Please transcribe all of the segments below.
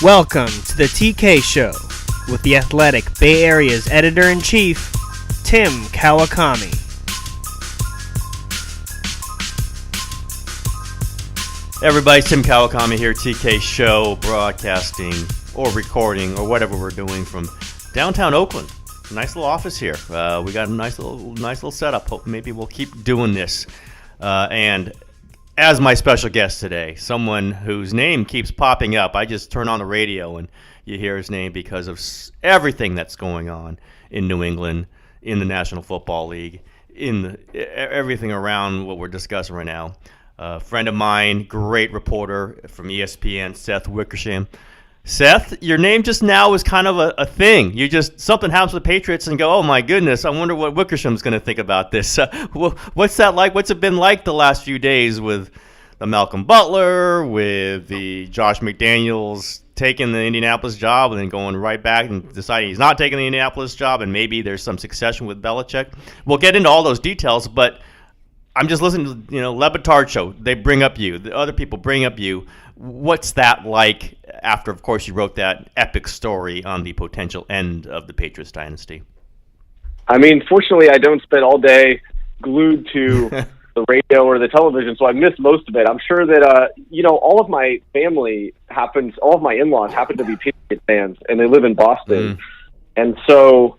Welcome to the TK Show with the Athletic Bay Area's Editor-in-Chief, Tim Kawakami. Everybody, Tim Kawakami here, TK Show, broadcasting or recording or whatever we're doing from downtown Oakland. Nice little office here. We got a nice little setup. Hope maybe we'll keep doing this. And as my special guest today, someone whose name keeps popping up. I just turn on the radio and you hear his name because of everything that's going on in New England, in the National Football League, everything around what we're discussing right now. A friend of mine, great reporter from ESPN, Seth Wickersham. Seth, your name just now is kind of a thing. Something happens with the Patriots and go, oh my goodness, I wonder what Wickersham's going to think about this. What's that like? What's it been like the last few days with the Malcolm Butler, with the Josh McDaniels taking the Indianapolis job and then going right back and deciding he's not taking the Indianapolis job and maybe there's some succession with Belichick? We'll get into all those details, but I'm just listening to, Le Batard show. They bring up you. The other people bring up you. What's that like after, of course, you wrote that epic story on the potential end of the Patriots dynasty? I mean, fortunately, I don't spend all day glued to the radio or the television, so I missed most of it. I'm sure that, all of my all of my in-laws happen to be Patriots fans, and they live in Boston. And so,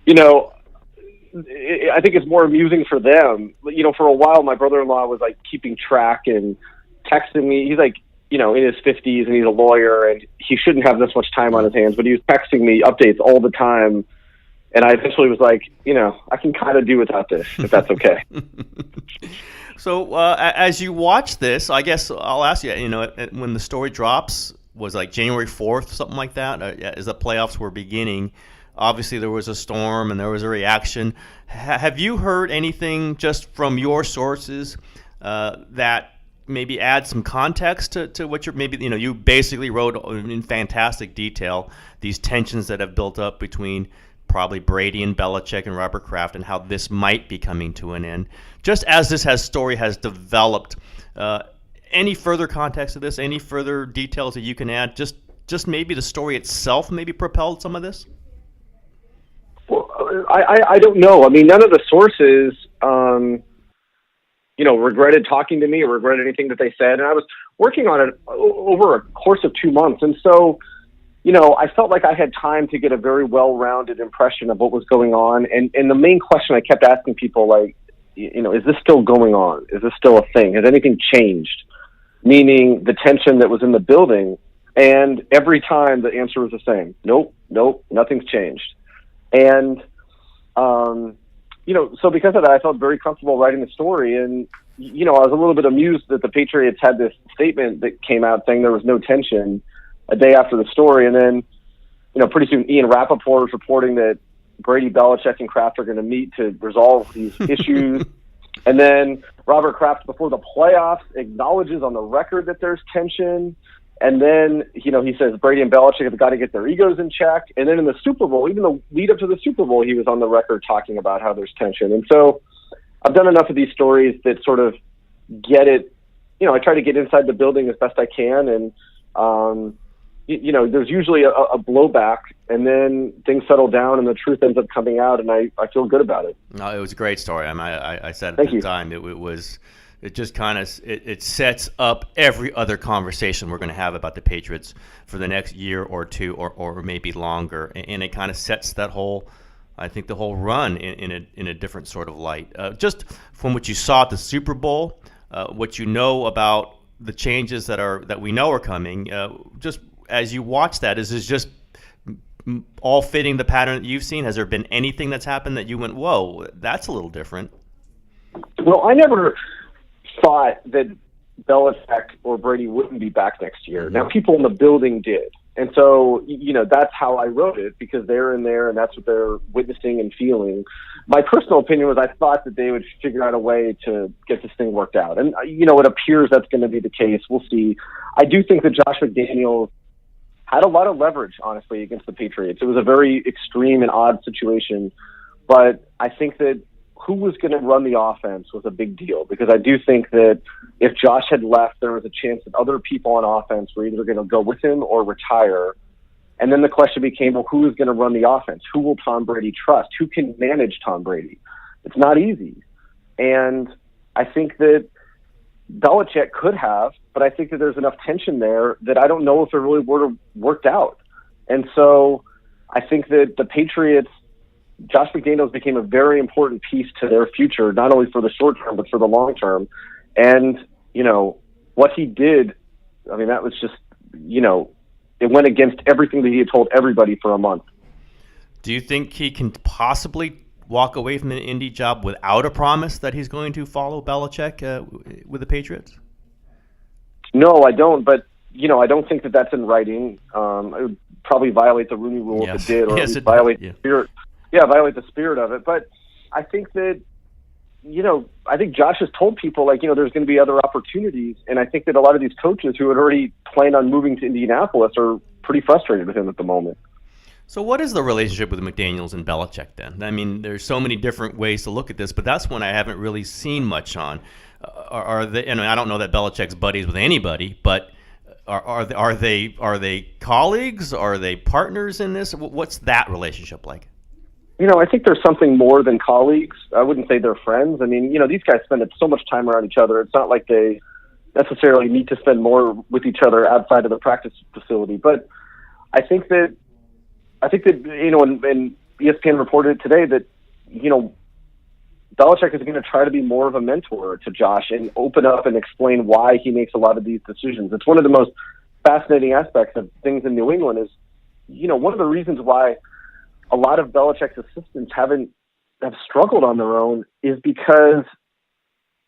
I think it's more amusing for them. For a while, my brother-in-law was like keeping track and texting me. He's like, in his 50s and he's a lawyer and he shouldn't have this much time on his hands, but he was texting me updates all the time. And I eventually was like, I can kind of do without this, if that's okay. So as you watch this, I guess I'll ask you, when the story drops, was like January 4th, something like that, as the playoffs were beginning. Obviously, there was a storm and there was a reaction. Have you heard anything just from your sources that maybe add some context to what you basically wrote in fantastic detail these tensions that have built up between probably Brady and Belichick and Robert Kraft and how this might be coming to an end? Just as this story has developed, any further context to this, any further details that you can add? Just maybe the story itself maybe propelled some of this? Well, I don't know. I mean, none of the sources, regretted talking to me or regretted anything that they said. And I was working on it over a course of 2 months. And so, I felt like I had time to get a very well-rounded impression of what was going on. And the main question I kept asking people, like, is this still going on? Is this still a thing? Has anything changed? Meaning the tension that was in the building. And every time the answer was the same. Nope, nothing's changed. And, so because of that, I felt very comfortable writing the story. And, I was a little bit amused that the Patriots had this statement that came out saying there was no tension a day after the story. And then, pretty soon Ian Rappaport was reporting that Brady, Belichick, and Kraft are going to meet to resolve these issues. And then Robert Kraft, before the playoffs, acknowledges on the record that there's tension. And then, he says Brady and Belichick have got to get their egos in check. And then in the Super Bowl, even the lead up to the Super Bowl, he was on the record talking about how there's tension. And so I've done enough of these stories that sort of get it. I try to get inside the building as best I can. And, there's usually a blowback, and then things settle down and the truth ends up coming out. And I feel good about it. No, it was a great story. I said at the time, it just kind of it sets up every other conversation we're going to have about the Patriots for the next year or two or maybe longer, and it kind of sets that whole run in a different sort of light. Just from what you saw at the Super Bowl, what you know about the changes that we know are coming. Just as you watch that, is this just all fitting the pattern that you've seen? Has there been anything that's happened that you went, whoa, that's a little different? Well, I never thought that Belichick or Brady wouldn't be back next year. Now, people in the building did. And so, that's how I wrote it, because they're in there and that's what they're witnessing and feeling. My personal opinion was I thought that they would figure out a way to get this thing worked out. And, it appears that's going to be the case. We'll see. I do think that Josh McDaniels had a lot of leverage, honestly, against the Patriots. It was a very extreme and odd situation. But I think that who was going to run the offense was a big deal, because I do think that if Josh had left, there was a chance that other people on offense were either going to go with him or retire. And then the question became, well, who is going to run the offense? Who will Tom Brady trust? Who can manage Tom Brady? It's not easy. And I think that Belichick could have, but I think that there's enough tension there that I don't know if it really would have worked out. And so I think that the Patriots, Josh McDaniels became a very important piece to their future, not only for the short term, but for the long term. And, what he did, I mean, that was just, it went against everything that he had told everybody for a month. Do you think he can possibly walk away from an Indy job without a promise that he's going to follow Belichick with the Patriots? No, I don't. But, I don't think that that's in writing. It would probably violate the Rooney Rule if it did, or at least violate the spirit. Yeah, violate the spirit of it. But I think that, I think Josh has told people, there's going to be other opportunities. And I think that a lot of these coaches who had already planned on moving to Indianapolis are pretty frustrated with him at the moment. So what is the relationship with McDaniels and Belichick then? I mean, there's so many different ways to look at this, but that's one I haven't really seen much on. Are they? And I don't know that Belichick's buddies with anybody, but are they colleagues? Are they partners in this? What's that relationship like? I think there's something more than colleagues. I wouldn't say they're friends. I mean, these guys spend so much time around each other. It's not like they necessarily need to spend more with each other outside of the practice facility. But I think that and ESPN reported today that, Belichick is going to try to be more of a mentor to Josh and open up and explain why he makes a lot of these decisions. It's one of the most fascinating aspects of things in New England is, one of the reasons why a lot of Belichick's assistants have struggled on their own is because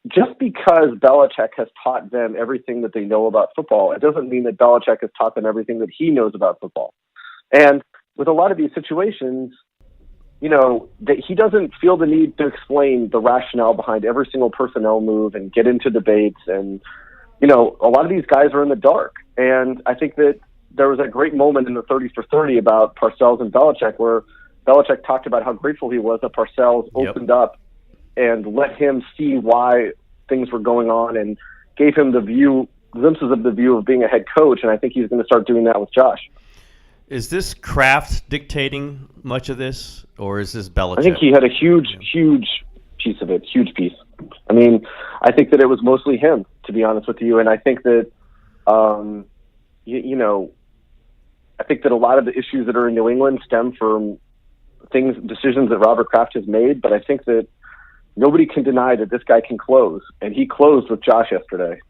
just because Belichick has taught them everything that they know about football, it doesn't mean that Belichick has taught them everything that he knows about football. And with a lot of these situations, that he doesn't feel the need to explain the rationale behind every single personnel move and get into debates. And, a lot of these guys are in the dark. And I think that there was a great moment in the 30 for 30 about Parcells and Belichick where Belichick talked about how grateful he was that Parcells opened up and let him see why things were going on and gave him glimpses of the view of being a head coach. And I think he's going to start doing that with Josh. Is this Kraft dictating much of this, or is this Belichick? I think he had a huge piece of it, huge piece. I mean, I think that it was mostly him, to be honest with you. And I think that, I think that a lot of the issues that are in New England stem from decisions that Robert Kraft has made. But I think that nobody can deny that this guy can close, and he closed with Josh yesterday.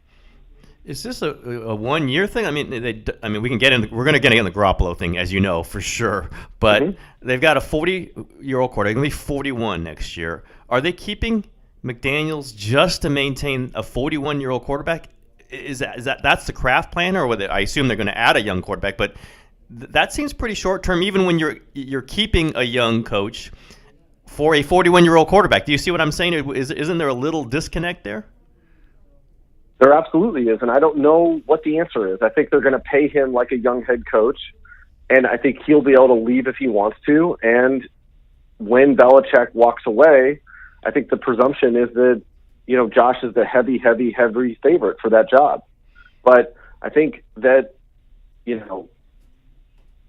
Is this a 1-year thing? I mean, we can get in. We're going to get in the Garoppolo thing, as you know, for sure. But they've got a 40-year-old quarterback. Going to be 41 next year. Are they keeping McDaniels just to maintain a 41-year-old quarterback? That's the Kraft plan, or I assume they're going to add a young quarterback? But that seems pretty short term, even when you're keeping a young coach for a 41-year-old quarterback. Do you see what I'm saying? Isn't there a little disconnect there? There absolutely is, and I don't know what the answer is. I think they're going to pay him like a young head coach, and I think he'll be able to leave if he wants to. And when Belichick walks away, I think the presumption is that, Josh is the heavy favorite for that job. But I think that,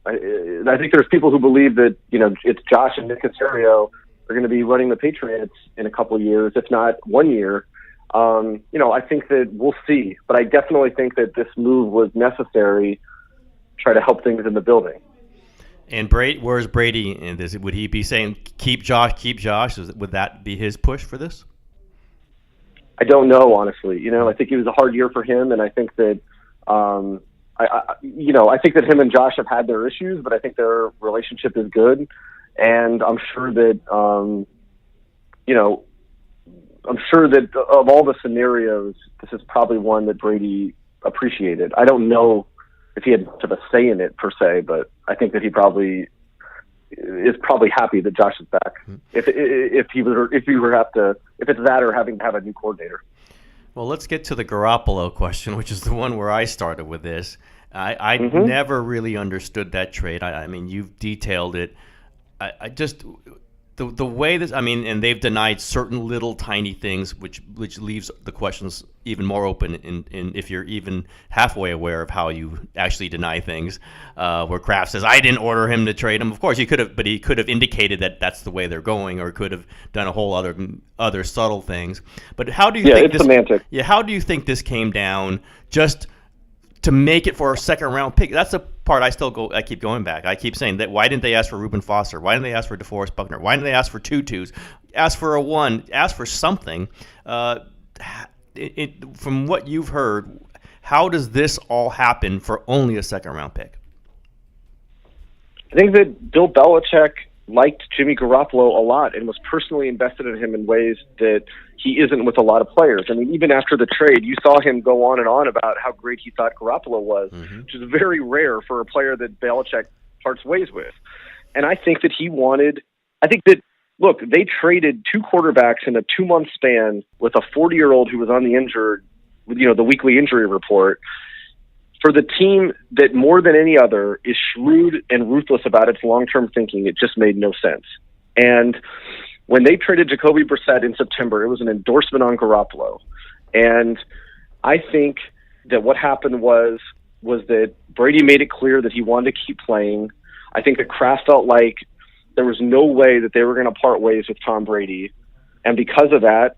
I think there's people who believe that, it's Josh and Nick Caserio are going to be running the Patriots in a couple of years, if not 1 year. I think that we'll see, but I definitely think that this move was necessary to try to help things in the building. And where's Brady in this? Would he be saying, keep Josh? Would that be his push for this? I don't know, honestly. I think it was a hard year for him, and I think that, I think that him and Josh have had their issues, but I think their relationship is good, and I'm sure that, I'm sure that of all the scenarios, this is probably one that Brady appreciated. I don't know if he had much of a say in it per se, but I think that he is probably happy that Josh is back. If it's that or having to have a new coordinator. Well, let's get to the Garoppolo question, which is the one where I started with this. I never really understood that trade. I mean, you've detailed it. The the way this, I mean, and they've denied certain little tiny things, which leaves the questions even more open. In if you're even halfway aware of how you actually deny things, where Kraft says, "I didn't order him to trade him." Of course, he could have, but he could have indicated that that's the way they're going, or could have done a whole other subtle things. But how do you think it's this? Semantic. Yeah, how do you think this came down just to make it for a second round pick? That's the part I keep going back. I keep saying that, why didn't they ask for Reuben Foster? Why didn't they ask for DeForest Buckner? Why didn't they ask for 2 twos? Ask for a 1. Ask for something. From what you've heard, how does this all happen for only a second round pick? I think that Bill Belichick liked Jimmy Garoppolo a lot and was personally invested in him in ways that he isn't with a lot of players. I mean, even after the trade, you saw him go on and on about how great he thought Garoppolo was, which is very rare for a player that Belichick parts ways with. And I think that look, they traded 2 quarterbacks in a 2-month span with a 40-year-old who was on the injured, the weekly injury report, for the team that more than any other is shrewd and ruthless about its long-term thinking. It just made no sense. And when they traded Jacoby Brissett in September, it was an endorsement on Garoppolo. And I think that what happened was that Brady made it clear that he wanted to keep playing. I think that Kraft felt like there was no way that they were going to part ways with Tom Brady. And because of that,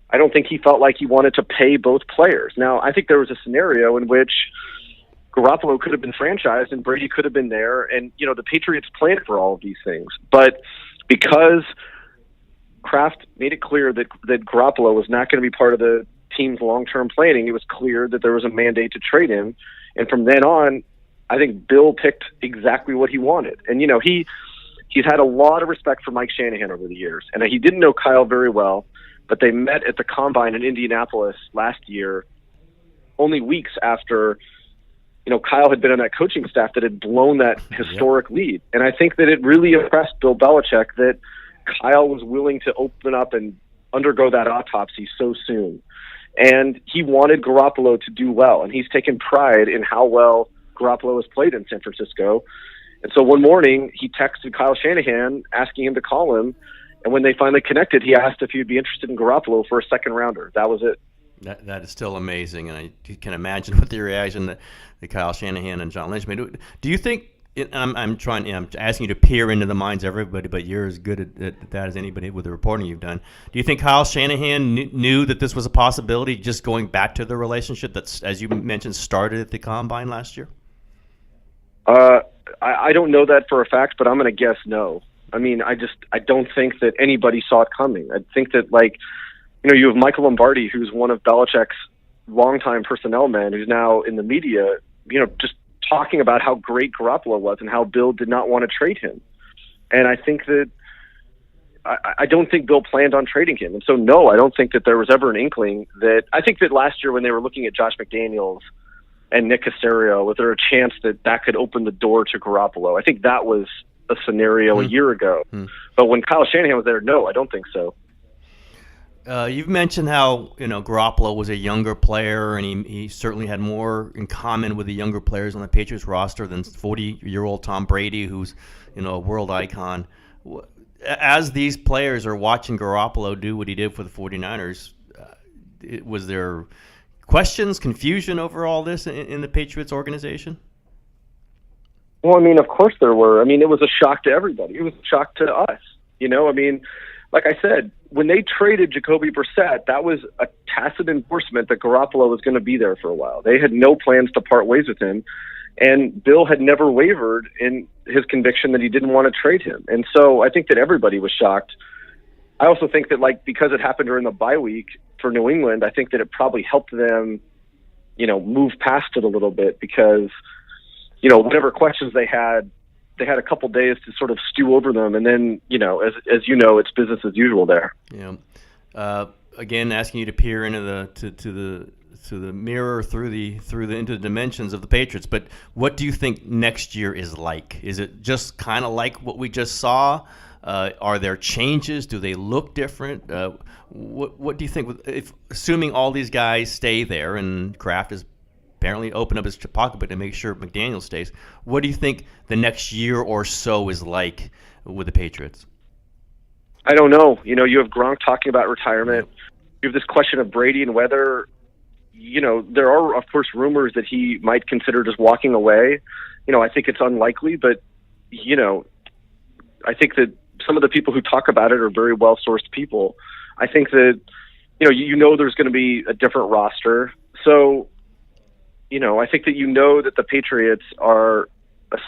I don't think he felt like he wanted to pay both players. Now, I think there was a scenario in which Garoppolo could have been franchised and Brady could have been there. And, the Patriots planned for all of these things. But because Kraft made it clear that Garoppolo was not going to be part of the team's long-term planning, it was clear that there was a mandate to trade him. And from then on, I think Bill picked exactly what he wanted. And, he's had a lot of respect for Mike Shanahan over the years. And he didn't know Kyle very well, but they met at the Combine in Indianapolis last year, only weeks after Kyle had been on that coaching staff that had blown that historic lead. And I think that it really impressed Bill Belichick that Kyle was willing to open up and undergo that autopsy so soon. And he wanted Garoppolo to do well, and he's taken pride in how well Garoppolo has played in San Francisco. And so one morning, he texted Kyle Shanahan asking him to call him, and when they finally connected, he asked if he'd be interested in Garoppolo for a second rounder. That was it. That is still amazing, and I can imagine what the reaction that Kyle Shanahan and John Lynch made. Do you think? I'm asking you to peer into the minds of everybody, but you're as good at that as anybody with the reporting you've done. Do you think Kyle Shanahan knew that this was a possibility, just going back to the relationship that's, as you mentioned, started at the Combine last year? I don't know that for a fact, but I'm going to guess no. I mean, I don't think that anybody saw it coming. I think that, you have Michael Lombardi, who's one of Belichick's longtime personnel men, who's now in the media, just talking about how great Garoppolo was and how Bill did not want to trade him. And I think that I don't think Bill planned on trading him. And so, no, I don't think that there was ever an inkling that – I think that last year when they were looking at Josh McDaniels and Nick Caserio, was there a chance that could open the door to Garoppolo? I think that was a scenario a year ago. But when Kyle Shanahan was there, no, I don't think so. You've mentioned how Garoppolo was a younger player, and he certainly had more in common with the younger players on the Patriots roster than 40-year-old Tom Brady, who's a world icon. As these players are watching Garoppolo do what he did for the 49ers, was there questions, confusion over all this in the Patriots organization? Well, I mean, of course there were. I mean, it was a shock to everybody. It was a shock to us. Like I said, when they traded Jacoby Brissett, that was a tacit endorsement that Garoppolo was going to be there for a while. They had no plans to part ways with him, and Bill had never wavered in his conviction that he didn't want to trade him. And so I think that everybody was shocked. I also think that, because it happened during the bye week for New England, I think that it probably helped them, move past it a little bit because, whatever questions they had a couple days to sort of stew over them, and then as it's business as usual there. Yeah. Again, asking you to peer into the mirror through the into the dimensions of the Patriots. But what do you think next year is like? Is it just kind of like what we just saw? Are there changes? Do they look different? What do you think? If assuming all these guys stay there and Kraft is apparently open up his pocketbook to make sure McDaniels stays. What do you think the next year or so is like with the Patriots? I don't know. You have Gronk talking about retirement. You have this question of Brady and whether, there are, of course, rumors that he might consider just walking away. I think it's unlikely, but, I think that some of the people who talk about it are very well-sourced people. I think that, there's going to be a different roster. So, I think that that the Patriots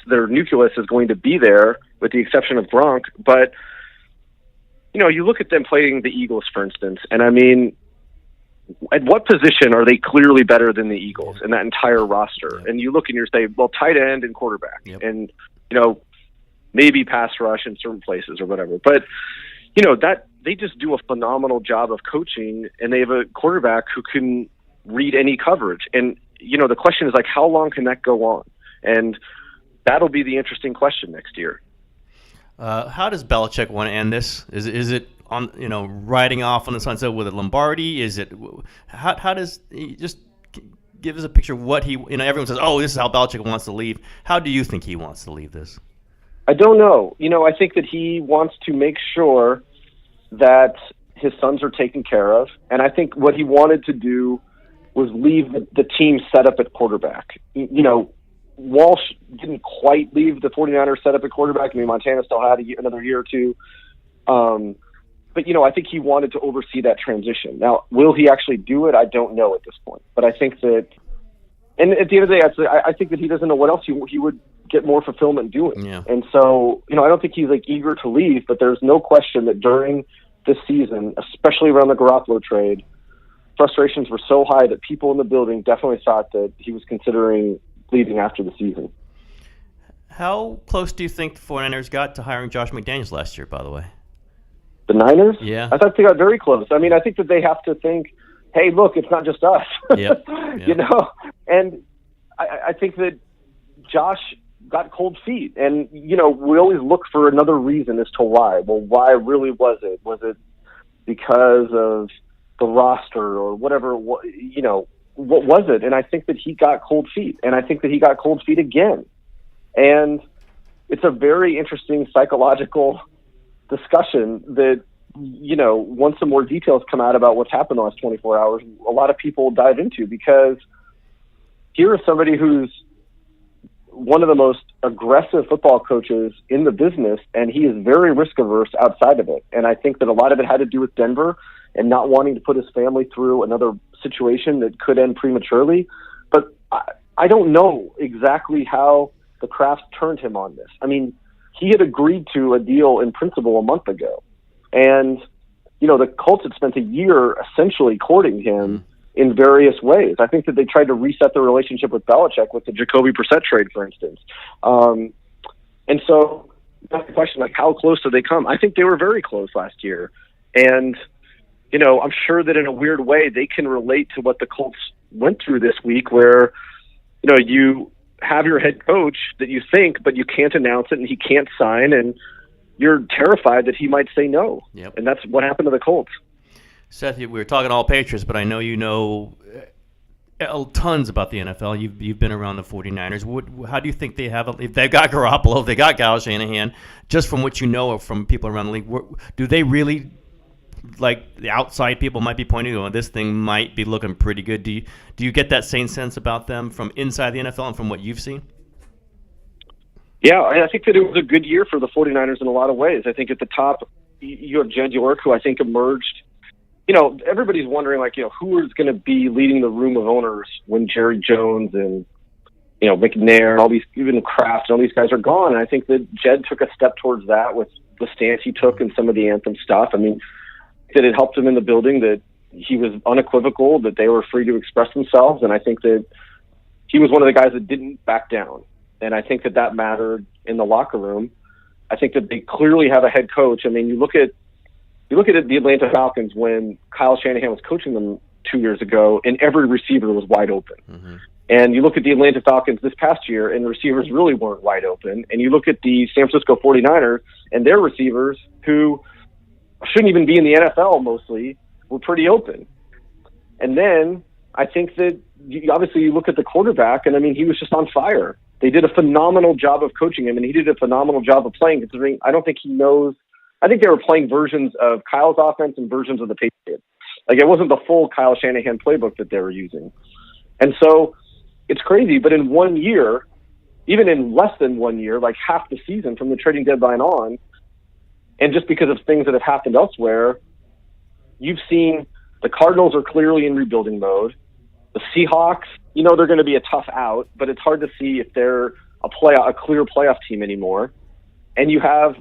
their nucleus is going to be there with the exception of Gronk. But, you look at them playing the Eagles, for instance, and I mean, at what position are they clearly better than the Eagles in that entire roster? Yep. And you look and you say, well, tight end and quarterback. Yep. And, maybe pass rush in certain places or whatever. But, that they just do a phenomenal job of coaching, and they have a quarterback who can read any coverage. And, the question is, like, how long can that go on? And that'll be the interesting question next year. How does Belichick want to end this? Is it on riding off on the sunset with a Lombardi? Is it how does he just give us a picture of what he everyone says, oh, this is how Belichick wants to leave. How do you think he wants to leave this? I don't know. I think that he wants to make sure that his sons are taken care of, and I think what he wanted to do was leave the team set up at quarterback. Walsh didn't quite leave the 49ers set up at quarterback. I mean, Montana still had another year or two. But, I think he wanted to oversee that transition. Now, will he actually do it? I don't know at this point. But I think that, and at the end of the day, I think that he doesn't know what else he would get more fulfillment doing. Yeah. And so, I don't think he's eager to leave, but there's no question that during this season, especially around the Garoppolo trade, frustrations were so high that people in the building definitely thought that he was considering leaving after the season. How close do you think the 49ers got to hiring Josh McDaniels last year, by the way? The Niners? Yeah. I thought they got very close. I mean, I think that they have to think, hey, look, it's not just us. Yep. And I think that Josh got cold feet. And, we always look for another reason as to why. Well, why really was it? Was it because of the roster or whatever? What was it? And I think that he got cold feet. And I think that he got cold feet again. And it's a very interesting psychological discussion that, once some more details come out about what's happened the last 24 hours, a lot of people will dive into, because here is somebody who's one of the most aggressive football coaches in the business, and he is very risk averse outside of it. And I think that a lot of it had to do with Denver and not wanting to put his family through another situation that could end prematurely. But I don't know exactly how the Crafts turned him on this. I mean, he had agreed to a deal in principle a month ago. And, the Colts had spent a year essentially courting him in various ways. I think that they tried to reset the relationship with Belichick with the Jacoby Brissett trade, for instance. And so that's the question, how close did they come? I think they were very close last year. And, I'm sure that in a weird way they can relate to what the Colts went through this week, where, you have your head coach that you think, but you can't announce it and he can't sign, and you're terrified that he might say no. Yep. And that's what happened to the Colts. Seth, we were talking all Patriots, but I know you know tons about the NFL. You've been around the 49ers. How do you think they have if they've got Garoppolo, if they got Kyle Shanahan, just from what you know from people around the league, do they really, the outside people might be pointing to, this thing might be looking pretty good? Do you get that same sense about them from inside the NFL and from what you've seen? Yeah, I think that it was a good year for the 49ers in a lot of ways. I think at the top, you have Jed York, who I think emerged. Everybody's wondering, who is going to be leading the room of owners when Jerry Jones and, McNair and all these, even Kraft and all these guys are gone. And I think that Jed took a step towards that with the stance he took and some of the anthem stuff. I mean, that it helped him in the building, that he was unequivocal, that they were free to express themselves. And I think that he was one of the guys that didn't back down. And I think that mattered in the locker room. I think that they clearly have a head coach. I mean, you look at the Atlanta Falcons when Kyle Shanahan was coaching them 2 years ago, and every receiver was wide open. Mm-hmm. And you look at the Atlanta Falcons this past year, and receivers really weren't wide open. And you look at the San Francisco 49ers, and their receivers, who shouldn't even be in the NFL mostly, were pretty open. And then I think that obviously you look at the quarterback, and I mean, he was just on fire. They did a phenomenal job of coaching him, and he did a phenomenal job of playing, considering I don't think he knows. I think they were playing versions of Kyle's offense and versions of the Patriots. Like, it wasn't the full Kyle Shanahan playbook that they were using. And so it's crazy, but in 1 year, even in less than 1 year, like half the season from the trading deadline on, and just because of things that have happened elsewhere, you've seen the Cardinals are clearly in rebuilding mode. The Seahawks, they're going to be a tough out, but it's hard to see if they're a clear playoff team anymore. And you have,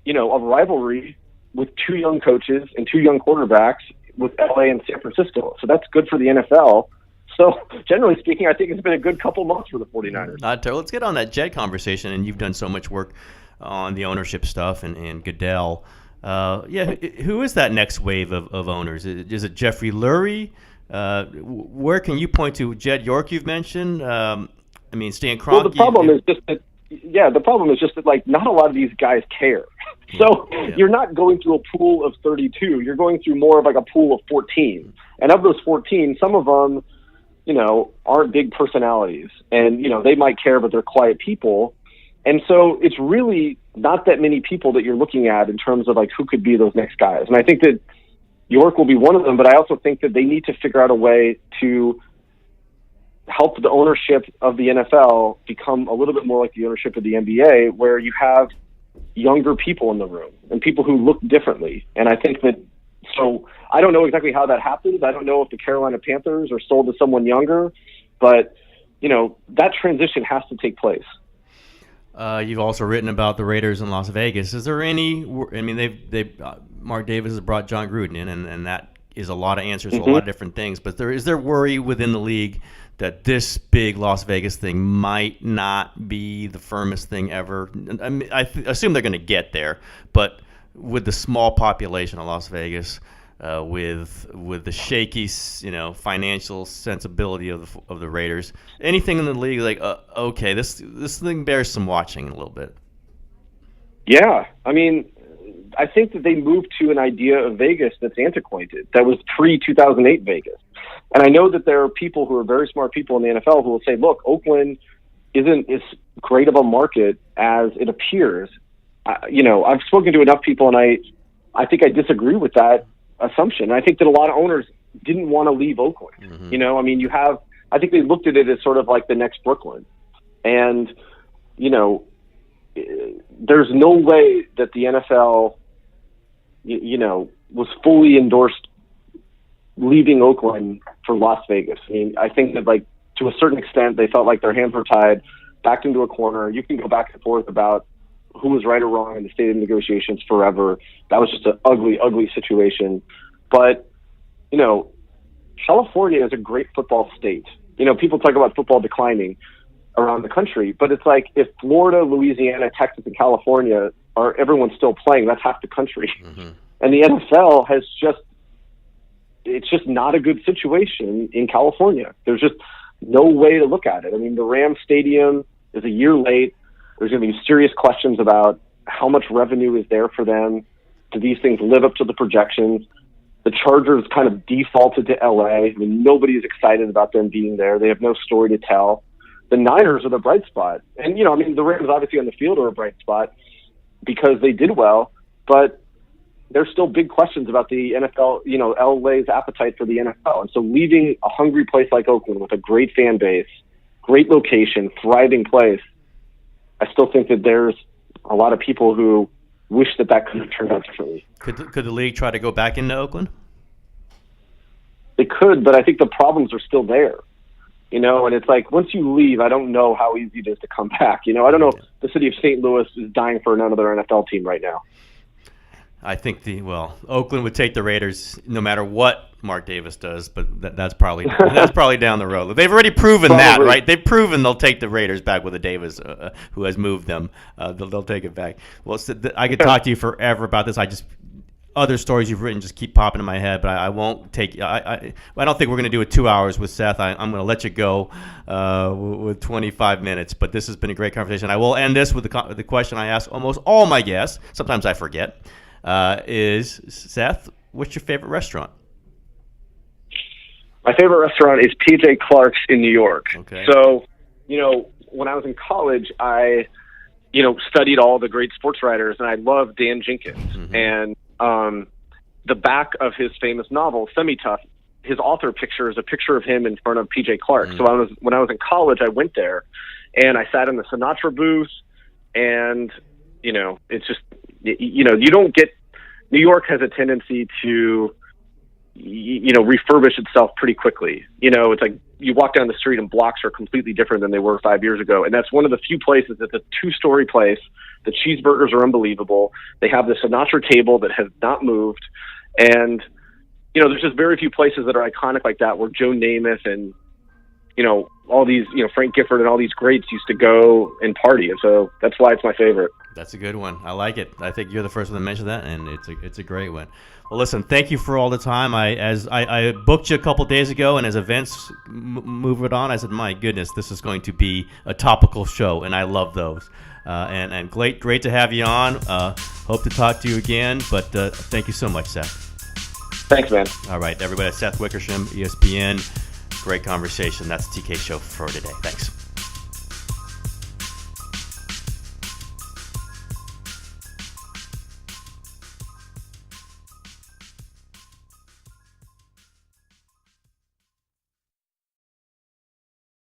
a rivalry with two young coaches and two young quarterbacks with LA and San Francisco. So that's good for the NFL. So generally speaking, I think it's been a good couple months for the 49ers. Let's get on that Jed conversation. And you've done so much work on the ownership stuff and Goodell. Who is that next wave of owners? Is it Jeffrey Lurie? Where can you point to? Jed York, you've mentioned. Stan Kroenke. Well, the problem is just that like not a lot of these guys care. So you're not going through a pool of 32. You're going through more of like a pool of 14. And of those 14, some of them, aren't big personalities, and they might care, but they're quiet people. And so it's really not that many people that you're looking at in terms of like who could be those next guys. And I think that York will be one of them, but I also think that they need to figure out a way to help the ownership of the NFL become a little bit more like the ownership of the NBA, where you have younger people in the room and people who look differently. And I think that, so I don't know exactly how that happens. I don't know if the Carolina Panthers are sold to someone younger, but that transition has to take place. You've also written about the Raiders in Las Vegas. Is there any? Mark Davis has brought John Gruden in, and that is a lot of answers to a lot of different things. But is there worry within the league that this big Las Vegas thing might not be the firmest thing ever? I assume they're going to get there, but with the small population of Las Vegas, with the shaky, financial sensibility of the Raiders, anything in the league like, okay, this thing bears some watching a little bit. Yeah, I think that they moved to an idea of Vegas that's antiquated, that was pre-2008 Vegas. And I know that there are people who are very smart people in the NFL who will say, look, Oakland isn't as great of a market as it appears. I've spoken to enough people, and I think I disagree with that assumption. I think that a lot of owners didn't want to leave Oakland. Mm-hmm. I think they looked at it as sort of like the next Brooklyn. And, there's no way that the NFL, was fully endorsed leaving Oakland for Las Vegas. I think that, like, to a certain extent, they felt like their hands were tied, backed into a corner. You can go back and forth about who was right or wrong in the state of negotiations forever. That was just an ugly, ugly situation. But, California is a great football state. People talk about football declining around the country, but it's like if Florida, Louisiana, Texas, and California everyone's still playing, that's half the country. Mm-hmm. And the NFL it's just not a good situation in California. There's just no way to look at it. The Rams Stadium is a year late. There's going to be serious questions about how much revenue is there for them. Do these things live up to the projections? The Chargers kind of defaulted to LA. Nobody's excited about them being there. They have no story to tell. The Niners are the bright spot. And, the Rams obviously on the field are a bright spot because they did well, but there's still big questions about the NFL, LA's appetite for the NFL. And so leaving a hungry place like Oakland with a great fan base, great location, thriving place, I still think that there's a lot of people who wish that could have turned out differently. Could the league try to go back into Oakland? They could, but I think the problems are still there. And it's like, once you leave, I don't know how easy it is to come back. I don't know if the city of St. Louis is dying for another NFL team right now. I think Oakland would take the Raiders no matter what Mark Davis does, but that's probably down the road. They've already proven that, right? They've proven they'll take the Raiders back with a Davis who has moved them. They'll take it back. Well, I could talk to you forever about this. Other stories you've written just keep popping in my head, but I won't take. I don't think we're going to do it 2 hours with Seth. I'm going to let you go with 25 minutes. But this has been a great conversation. I will end this with the question I ask almost all my guests. Sometimes I forget. Is Seth, what's your favorite restaurant? My favorite restaurant is PJ Clark's in New York. Okay. So, when I was in college, I studied all the great sports writers, and I love Dan Jenkins. Mm-hmm. And the back of his famous novel, Semi-Tough, his author picture is a picture of him in front of PJ Clark. Mm-hmm. So when I was in college, I went there, and I sat in the Sinatra booth, and it's just you don't get. New York has a tendency to refurbish itself pretty quickly. It's like you walk down the street and blocks are completely different than they were 5 years ago. And that's one of the few places that's a 2-story place. The cheeseburgers are unbelievable. They have the Sinatra table that has not moved. And, there's just very few places that are iconic like that, where Joe Namath and, all these, Frank Gifford and all these greats used to go and party. And so that's why it's my favorite. That's a good one. I like it. I think you're the first one to mention that, and it's a great one. Well, listen, thank you for all the time. I booked you a couple days ago, and as events move it on, I said, my goodness, this is going to be a topical show, and I love those. And great to have you on. Hope to talk to you again, but thank you so much, Seth. Thanks, man. All right, everybody, Seth Wickersham, ESPN. Great conversation. That's TK Show for today. Thanks.